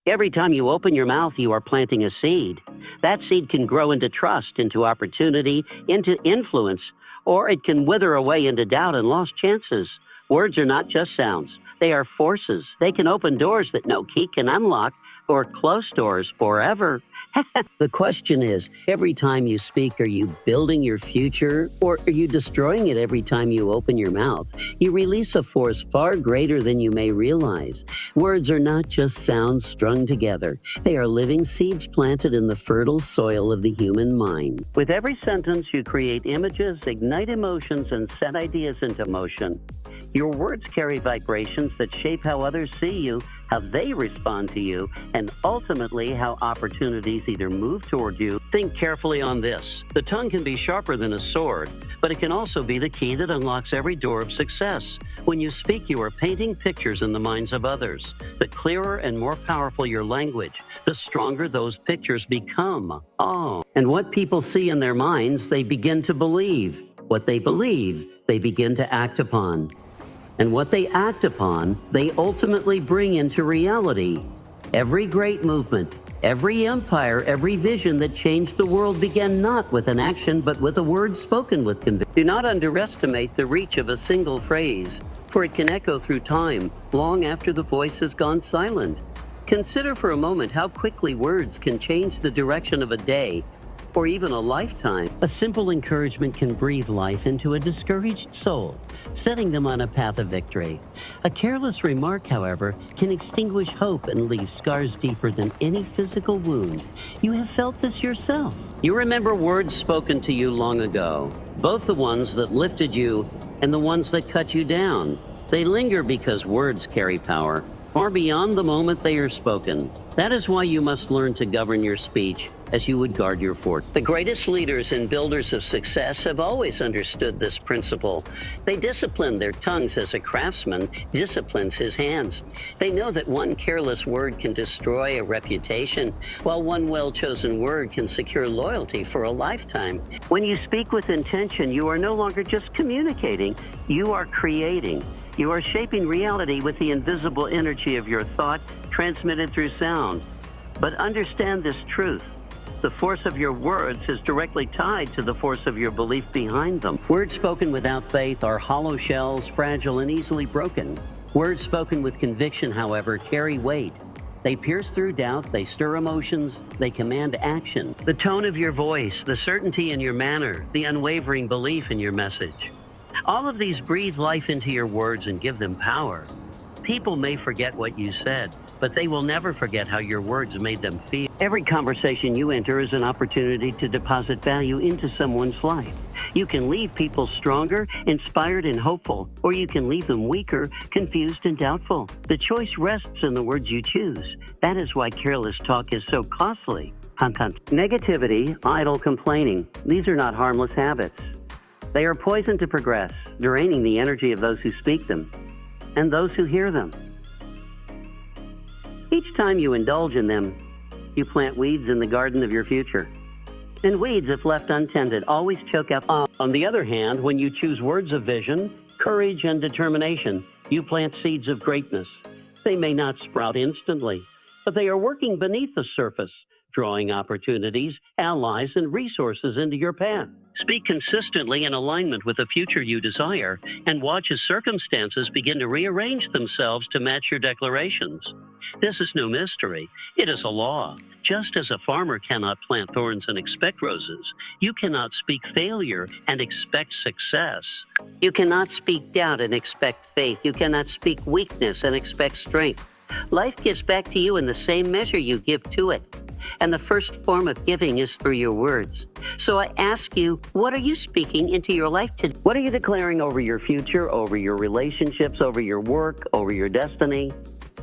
Every time you open your mouth, you are planting a seed. That seed can grow into trust, into opportunity, into influence, or it can wither away into doubt and lost chances. Words are not just sounds. They are forces. They can open doors that no key can unlock or close doors forever. The question is, every time you speak, are you building your future or are you destroying it every time you open your mouth? You release a force far greater than you may realize. Words are not just sounds strung together. They are living seeds planted in the fertile soil of the human mind. With every sentence, you create images, ignite emotions, and set ideas into motion. Your words carry vibrations that shape how others see you, how they respond to you, and ultimately how opportunities either move toward you. Think carefully on this. The tongue can be sharper than a sword, but it can also be the key that unlocks every door of success. When you speak, you are painting pictures in the minds of others. The clearer and more powerful your language, the stronger those pictures become. And what people see in their minds, they begin to believe. What they believe, they begin to act upon. And what they act upon, they ultimately bring into reality. Every great movement, every empire, every vision that changed the world began not with an action, but with a word spoken with conviction. Do not underestimate the reach of a single phrase, for it can echo through time, long after the voice has gone silent. Consider for a moment how quickly words can change the direction of a day, or even a lifetime. A simple encouragement can breathe life into a discouraged soul, setting them on a path of victory. A careless remark, however, can extinguish hope and leave scars deeper than any physical wound. You have felt this yourself. You remember words spoken to you long ago, both the ones that lifted you and the ones that cut you down. They linger because words carry power, far beyond the moment they are spoken. That is why you must learn to govern your speech as you would guard your fort. The greatest leaders and builders of success have always understood this principle. They discipline their tongues as a craftsman disciplines his hands. They know that one careless word can destroy a reputation, while one well-chosen word can secure loyalty for a lifetime. When you speak with intention, you are no longer just communicating, you are creating. You are shaping reality with the invisible energy of your thought transmitted through sound. But understand this truth. The force of your words is directly tied to the force of your belief behind them. Words spoken without faith are hollow shells, fragile and easily broken. Words spoken with conviction, however, carry weight. They pierce through doubt, they stir emotions, they command action. The tone of your voice, the certainty in your manner, the unwavering belief in your message. All of these breathe life into your words and give them power. People may forget what you said, but they will never forget how your words made them feel. Every conversation you enter is an opportunity to deposit value into someone's life. You can leave people stronger, inspired, and hopeful, or you can leave them weaker, confused, and doubtful. The choice rests in the words you choose. That is why careless talk is so costly. Negativity, idle complaining, these are not harmless habits. They are poison to progress, draining the energy of those who speak them and those who hear them. Each time you indulge in them, you plant weeds in the garden of your future. And weeds, if left untended, always choke out. On the other hand, when you choose words of vision, courage, and determination, you plant seeds of greatness. They may not sprout instantly, but they are working beneath the surface, drawing opportunities, allies, and resources into your path. Speak consistently in alignment with the future you desire, and watch as circumstances begin to rearrange themselves to match your declarations. This is no mystery. It is a law. Just as a farmer cannot plant thorns and expect roses, you cannot speak failure and expect success. You cannot speak doubt and expect faith. You cannot speak weakness and expect strength. Life gives back to you in the same measure you give to it. And the first form of giving is through your words. So I ask you, what are you speaking into your life today? What are you declaring over your future, over your relationships, over your work, over your destiny?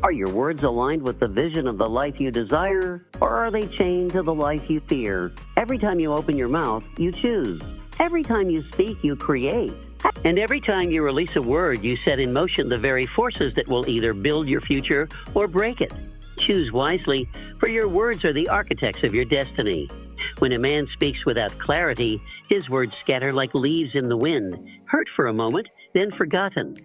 Are your words aligned with the vision of the life you desire, or are they chained to the life you fear? Every time you open your mouth, you choose. Every time you speak, you create. And every time you release a word, you set in motion the very forces that will either build your future or break it. Choose wisely, for your words are the architects of your destiny. When a man speaks without clarity, his words scatter like leaves in the wind, heard for a moment, then forgotten.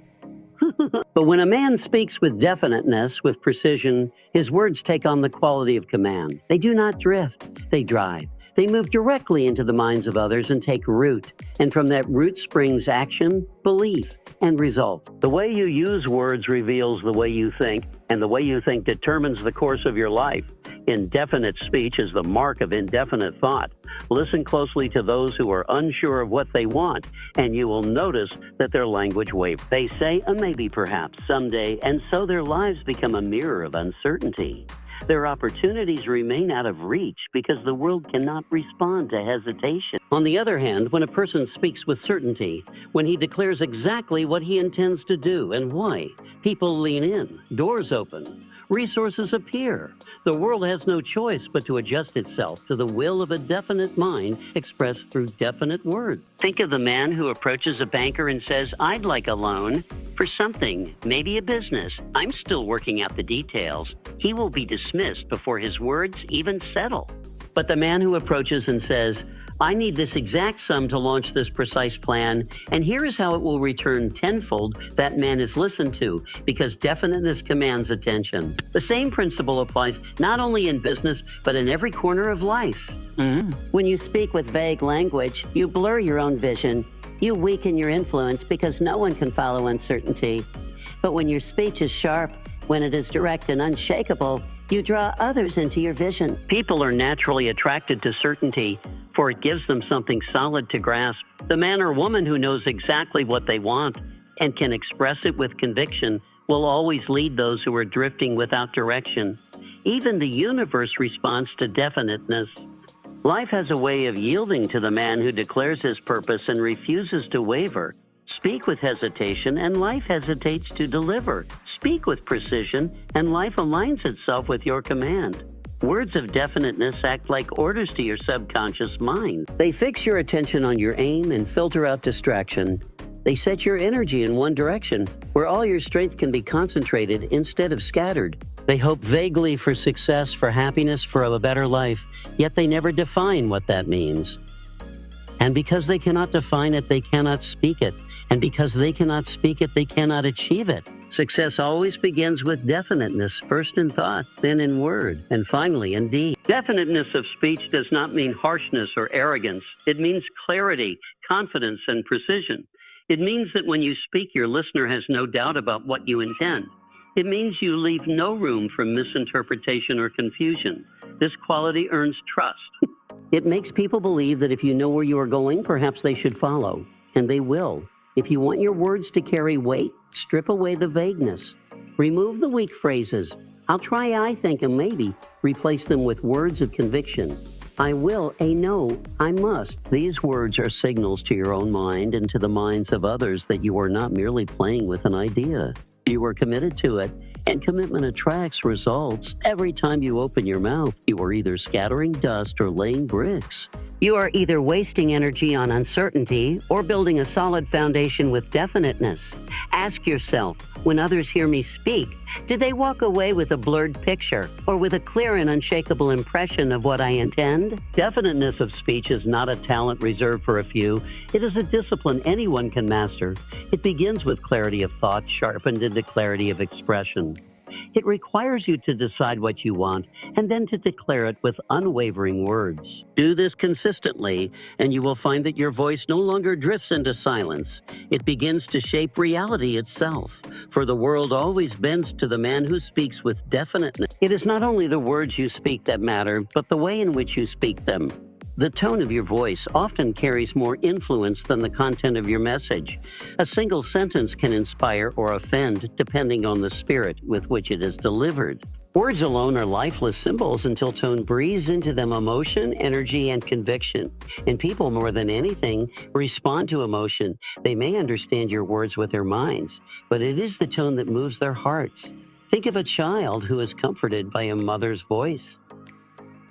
But when a man speaks with definiteness, with precision, his words take on the quality of command. They do not drift, they drive. They move directly into the minds of others and take root. And from that root springs action, belief, and result. The way you use words reveals the way you think, and the way you think determines the course of your life. Indefinite speech is the mark of indefinite thought. Listen closely to those who are unsure of what they want, and you will notice that their language wavers. They say a maybe, perhaps, someday, and so their lives become a mirror of uncertainty. Their opportunities remain out of reach because the world cannot respond to hesitation. On the other hand, when a person speaks with certainty, when he declares exactly what he intends to do and why, people lean in, doors open, resources appear. The world has no choice but to adjust itself to the will of a definite mind expressed through definite words. Think of the man who approaches a banker and says, "I'd like a loan for something, maybe a business. I'm still working out the details." He will be dismissed before his words even settle. But the man who approaches and says, "I need this exact sum to launch this precise plan, and here is how it will return tenfold," that man is listened to because definiteness commands attention. The same principle applies not only in business, but in every corner of life. When you speak with vague language, you blur your own vision. You weaken your influence because no one can follow uncertainty. But when your speech is sharp, when it is direct and unshakable, you draw others into your vision. People are naturally attracted to certainty, for it gives them something solid to grasp. The man or woman who knows exactly what they want and can express it with conviction will always lead those who are drifting without direction. Even the universe responds to definiteness. Life has a way of yielding to the man who declares his purpose and refuses to waver. Speak with hesitation, and life hesitates to deliver. Speak with precision, and life aligns itself with your command. Words of definiteness act like orders to your subconscious mind. They fix your attention on your aim and filter out distraction. They set your energy in one direction, where all your strength can be concentrated instead of scattered. They hope vaguely for success, for happiness, for a better life, yet they never define what that means. And because they cannot define it, they cannot speak it. And because they cannot speak it, they cannot achieve it. Success always begins with definiteness, first in thought, then in word, and finally in deed. Definiteness of speech does not mean harshness or arrogance. It means clarity, confidence, and precision. It means that when you speak, your listener has no doubt about what you intend. It means you leave no room for misinterpretation or confusion. This quality earns trust. It makes people believe that if you know where you are going, perhaps they should follow, and they will. If you want your words to carry weight, strip away the vagueness. Remove the weak phrases. "I'll try, I think, and maybe." Replace them with words of conviction. "I will," "a no," "I must." These words are signals to your own mind and to the minds of others that you are not merely playing with an idea. You are committed to it, and commitment attracts results. Every time you open your mouth, you are either scattering dust or laying bricks. You are either wasting energy on uncertainty or building a solid foundation with definiteness. Ask yourself, when others hear me speak, did they walk away with a blurred picture or with a clear and unshakable impression of what I intend? Definiteness of speech is not a talent reserved for a few. It is a discipline anyone can master. It begins with clarity of thought sharpened into clarity of expression. It requires you to decide what you want and then to declare it with unwavering words. Do this consistently, and you will find that your voice no longer drifts into silence. It begins to shape reality itself, for the world always bends to the man who speaks with definiteness. It is not only the words you speak that matter, but the way in which you speak them. The tone of your voice often carries more influence than the content of your message. A single sentence can inspire or offend depending on the spirit with which it is delivered. Words alone are lifeless symbols until tone breathes into them emotion, energy, and conviction. And people, more than anything, respond to emotion. They may understand your words with their minds, but it is the tone that moves their hearts. Think of a child who is comforted by a mother's voice.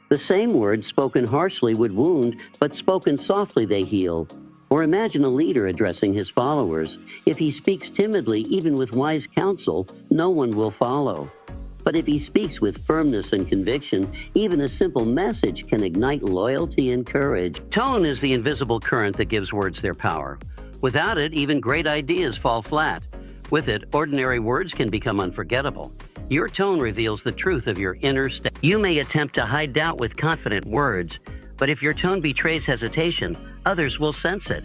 The same words spoken harshly would wound, but spoken softly they heal. Or imagine a leader addressing his followers. If he speaks timidly, even with wise counsel, no one will follow. But if he speaks with firmness and conviction, even a simple message can ignite loyalty and courage. Tone is the invisible current that gives words their power. Without it, even great ideas fall flat. With it, ordinary words can become unforgettable. Your tone reveals the truth of your inner state. You may attempt to hide doubt with confident words, but if your tone betrays hesitation, others will sense it.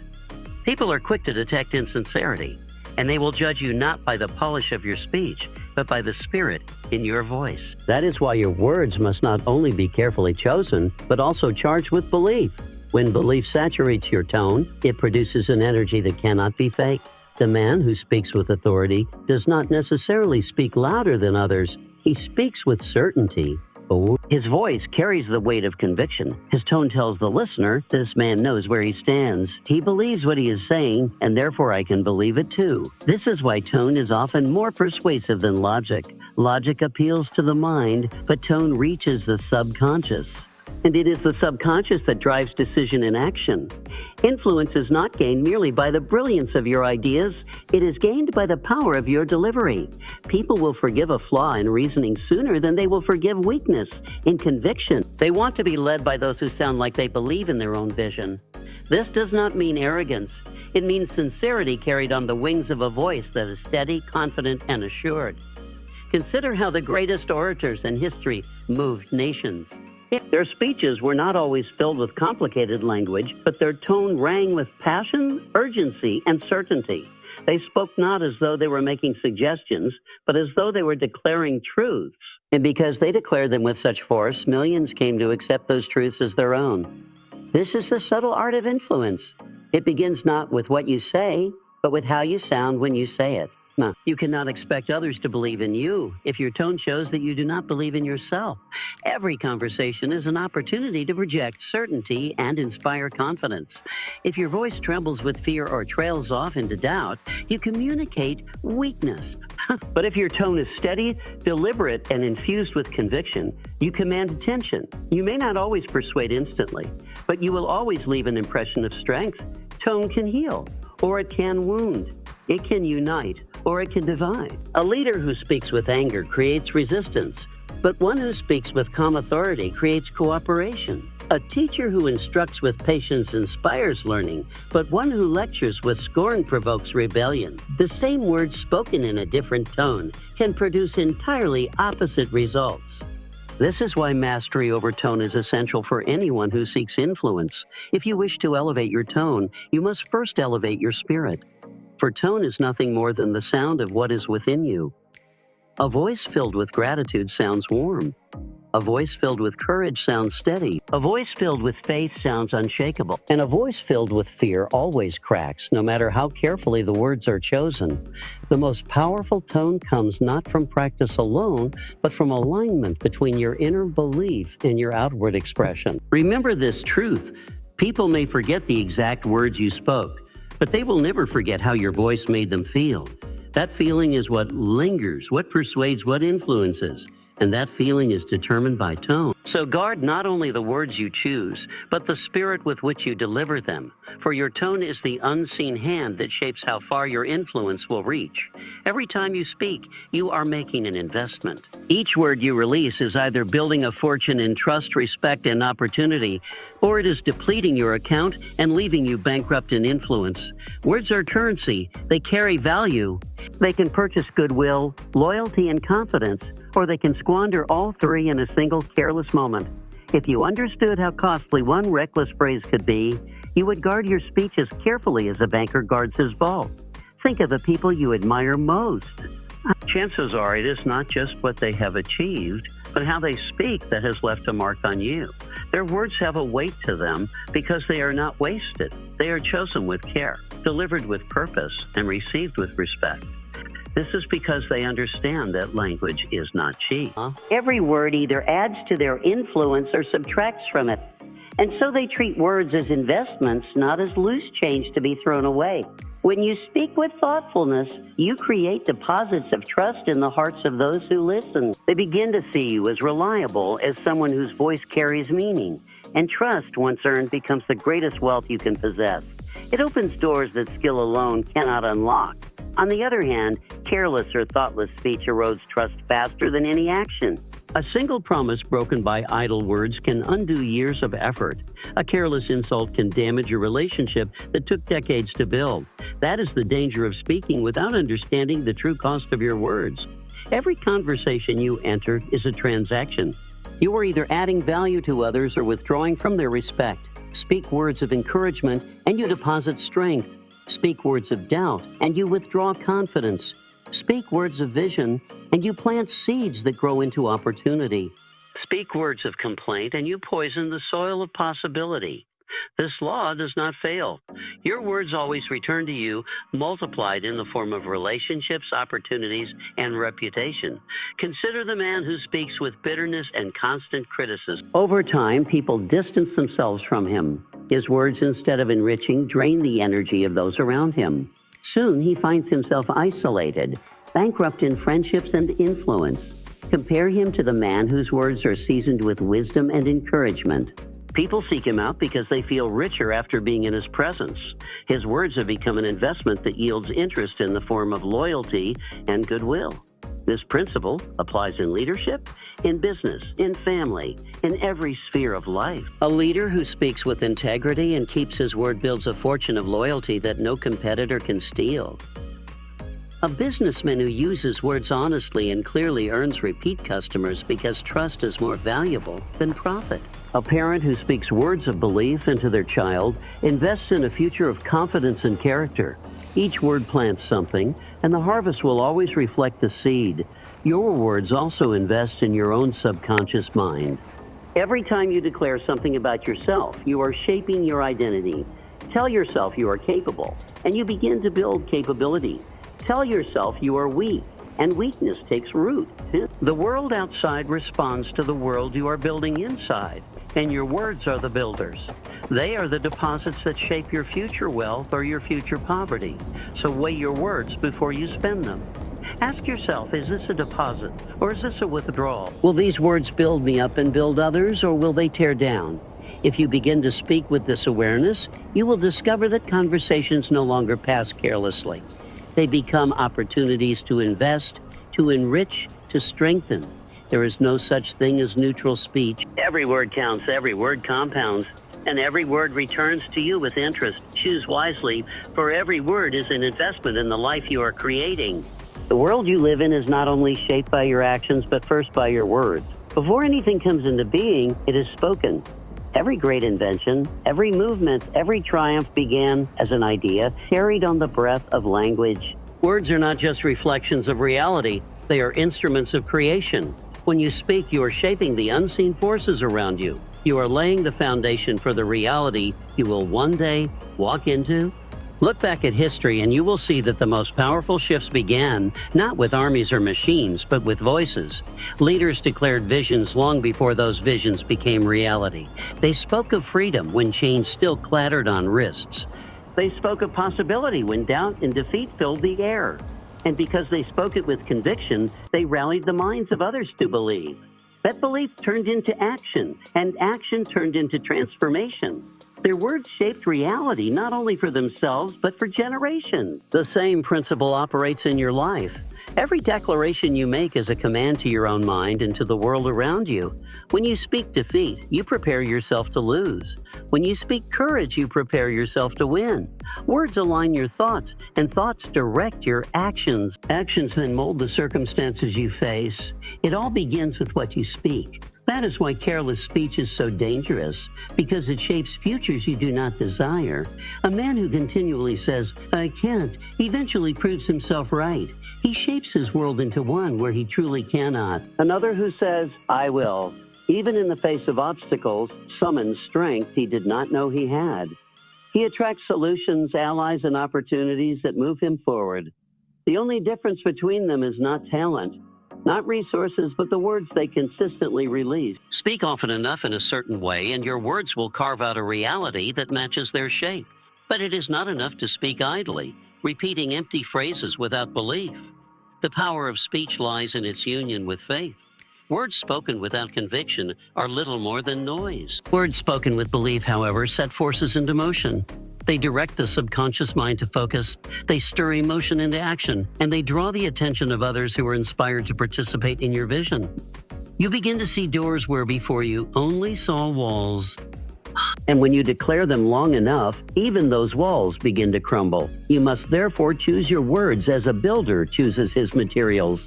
People are quick to detect insincerity, and they will judge you not by the polish of your speech, but by the spirit in your voice. That is why your words must not only be carefully chosen, but also charged with belief. When belief saturates your tone, it produces an energy that cannot be faked. The man who speaks with authority does not necessarily speak louder than others. He speaks with certainty. His voice carries the weight of conviction. His tone tells the listener, this man knows where he stands. He believes what he is saying, and therefore I can believe it too. This is why tone is often more persuasive than logic. Logic appeals to the mind, but tone reaches the subconscious. And it is the subconscious that drives decision and action. Influence is not gained merely by the brilliance of your ideas. It is gained by the power of your delivery. People will forgive a flaw in reasoning sooner than they will forgive weakness in conviction. They want to be led by those who sound like they believe in their own vision. This does not mean arrogance. It means sincerity carried on the wings of a voice that is steady, confident, and assured. Consider how the greatest orators in history moved nations. Their speeches were not always filled with complicated language, but their tone rang with passion, urgency, and certainty. They spoke not as though they were making suggestions, but as though they were declaring truths. And because they declared them with such force, millions came to accept those truths as their own. This is the subtle art of influence. It begins not with what you say, but with how you sound when you say it. You cannot expect others to believe in you if your tone shows that you do not believe in yourself. Every conversation is an opportunity to project certainty and inspire confidence. If your voice trembles with fear or trails off into doubt, you communicate weakness. But if your tone is steady, deliberate, and infused with conviction, you command attention. You may not always persuade instantly, but you will always leave an impression of strength. Tone can heal, or it can wound. It can unite, or it can divide. A leader who speaks with anger creates resistance, but one who speaks with calm authority creates cooperation. A teacher who instructs with patience inspires learning, but one who lectures with scorn provokes rebellion. The same words spoken in a different tone can produce entirely opposite results. This is why mastery over tone is essential for anyone who seeks influence. If you wish to elevate your tone, you must first elevate your spirit. For tone is nothing more than the sound of what is within you. A voice filled with gratitude sounds warm. A voice filled with courage sounds steady. A voice filled with faith sounds unshakable. And a voice filled with fear always cracks, no matter how carefully the words are chosen. The most powerful tone comes not from practice alone, but from alignment between your inner belief and your outward expression. Remember this truth. People may forget the exact words you spoke, but they will never forget how your voice made them feel. That feeling is what lingers, what persuades, what influences, and that feeling is determined by tone. So guard not only the words you choose, but the spirit with which you deliver them, for your tone is the unseen hand that shapes how far your influence will reach. Every time you speak, you are making an investment. Each word you release is either building a fortune in trust, respect, and opportunity, or it is depleting your account and leaving you bankrupt in influence. Words are currency. They carry value. They can purchase goodwill, loyalty, and confidence, or they can squander all three in a single careless moment. If you understood how costly one reckless phrase could be, you would guard your speech as carefully as a banker guards his vault. Think of the people you admire most. Chances are it is not just what they have achieved, but how they speak that has left a mark on you. Their words have a weight to them because they are not wasted. They are chosen with care, delivered with purpose, and received with respect. This is because they understand that language is not cheap. Every word either adds to their influence or subtracts from it. And so they treat words as investments, not as loose change to be thrown away. When you speak with thoughtfulness, you create deposits of trust in the hearts of those who listen. They begin to see you as reliable, as someone whose voice carries meaning. And trust, once earned, becomes the greatest wealth you can possess. It opens doors that skill alone cannot unlock. On the other hand, careless or thoughtless speech erodes trust faster than any action. A single promise broken by idle words can undo years of effort. A careless insult can damage a relationship that took decades to build. That is the danger of speaking without understanding the true cost of your words. Every conversation you enter is a transaction. You are either adding value to others or withdrawing from their respect. Speak words of encouragement and you deposit strength. Speak words of doubt and you withdraw confidence. Speak words of vision and you plant seeds that grow into opportunity. Speak words of complaint and you poison the soil of possibility. This law does not fail. Your words always return to you, multiplied in the form of relationships, opportunities, and reputation. Consider the man who speaks with bitterness and constant criticism. Over time, people distance themselves from him. His words, instead of enriching, drain the energy of those around him. Soon, he finds himself isolated, bankrupt in friendships and influence. Compare him to the man whose words are seasoned with wisdom and encouragement. People seek him out because they feel richer after being in his presence. His words have become an investment that yields interest in the form of loyalty and goodwill. This principle applies in leadership, in business, in family, in every sphere of life. A leader who speaks with integrity and keeps his word builds a fortune of loyalty that no competitor can steal. A businessman who uses words honestly and clearly earns repeat customers because trust is more valuable than profit. A parent who speaks words of belief into their child invests in a future of confidence and character. Each word plants something, and the harvest will always reflect the seed. Your words also invest in your own subconscious mind. Every time you declare something about yourself, you are shaping your identity. Tell yourself you are capable, and you begin to build capability. Tell yourself you are weak, and weakness takes root. The world outside responds to the world you are building inside, and your words are the builders. They are the deposits that shape your future wealth or your future poverty. So weigh your words before you spend them. Ask yourself, is this a deposit or is this a withdrawal? Will these words build me up and build others, or will they tear down? If you begin to speak with this awareness, you will discover that conversations no longer pass carelessly. They become opportunities to invest, to enrich, to strengthen. There is no such thing as neutral speech. Every word counts, every word compounds, and every word returns to you with interest. Choose wisely, for every word is an investment in the life you are creating. The world you live in is not only shaped by your actions, but first by your words. Before anything comes into being, it is spoken. Every great invention, every movement, every triumph began as an idea carried on the breath of language. Words are not just reflections of reality, they are instruments of creation. When you speak, you are shaping the unseen forces around you. You are laying the foundation for the reality you will one day walk into. Look back at history and you will see that the most powerful shifts began not with armies or machines, but with voices. Leaders declared visions long before those visions became reality. They spoke of freedom when chains still clattered on wrists. They spoke of possibility when doubt and defeat filled the air. And because they spoke it with conviction, they rallied the minds of others to believe. That belief turned into action, and action turned into transformation. Their words shaped reality not only for themselves, but for generations. The same principle operates in your life. Every declaration you make is a command to your own mind and to the world around you. When you speak defeat, you prepare yourself to lose. When you speak courage, you prepare yourself to win. Words align your thoughts, and thoughts direct your actions. Actions then mold the circumstances you face. It all begins with what you speak. That is why careless speech is so dangerous, because it shapes futures you do not desire. A man who continually says, "I can't," eventually proves himself right. He shapes his world into one where he truly cannot. Another who says, "I will," even in the face of obstacles, summons strength he did not know he had. He attracts solutions, allies, and opportunities that move him forward. The only difference between them is not talent, not resources, but the words they consistently release. Speak often enough in a certain way, and your words will carve out a reality that matches their shape. But it is not enough to speak idly, repeating empty phrases without belief. The power of speech lies in its union with faith. Words spoken without conviction are little more than noise. Words spoken with belief, however, set forces into motion. They direct the subconscious mind to focus, they stir emotion into action, and they draw the attention of others who are inspired to participate in your vision. You begin to see doors where before you only saw walls. And when you declare them long enough, even those walls begin to crumble. You must therefore choose your words as a builder chooses his materials.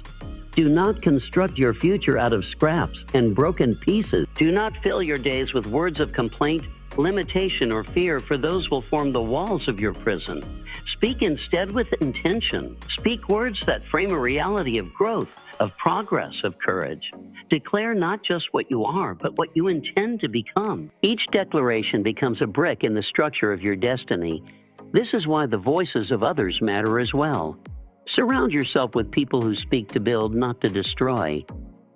Do not construct your future out of scraps and broken pieces. Do not fill your days with words of complaint, limitation, or fear, for those will form the walls of your prison. Speak instead with intention. Speak words that frame a reality of growth, of progress, of courage. Declare not just what you are, but what you intend to become. Each declaration becomes a brick in the structure of your destiny. This is why the voices of others matter as well. Surround yourself with people who speak to build, not to destroy.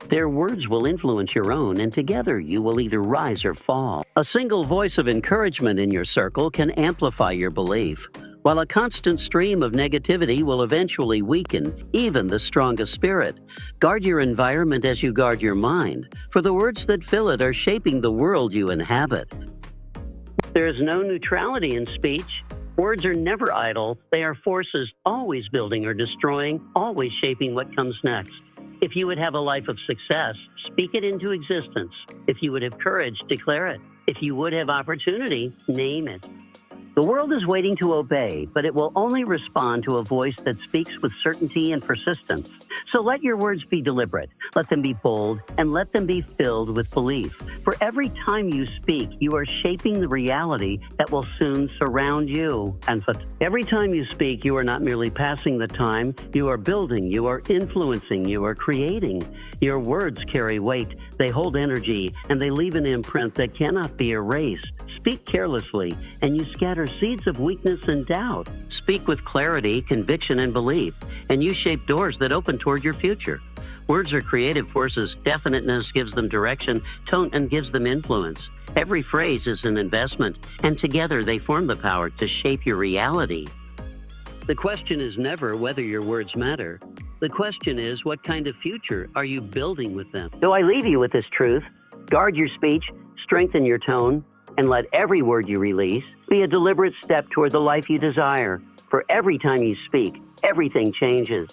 Their words will influence your own, and together you will either rise or fall. A single voice of encouragement in your circle can amplify your belief, while a constant stream of negativity will eventually weaken even the strongest spirit. Guard your environment as you guard your mind, for the words that fill it are shaping the world you inhabit. There is no neutrality in speech. Words are never idle. They are forces always building or destroying, always shaping what comes next. If you would have a life of success, speak it into existence. If you would have courage, declare it. If you would have opportunity, name it. The world is waiting to obey, but it will only respond to a voice that speaks with certainty and persistence. So let your words be deliberate, let them be bold, and let them be filled with belief. For every time you speak, you are shaping the reality that will soon surround you. And every time you speak, you are not merely passing the time, you are building, you are influencing, you are creating. Your words carry weight, they hold energy, and they leave an imprint that cannot be erased. Speak carelessly, and you scatter seeds of weakness and doubt. Speak with clarity, conviction, and belief, and you shape doors that open toward your future. Words are creative forces. Definiteness gives them direction, tone, and gives them influence. Every phrase is an investment, and together they form the power to shape your reality. The question is never whether your words matter. The question is, what kind of future are you building with them? So I leave you with this truth. Guard your speech, strengthen your tone, and let every word you release be a deliberate step toward the life you desire. For every time you speak, everything changes.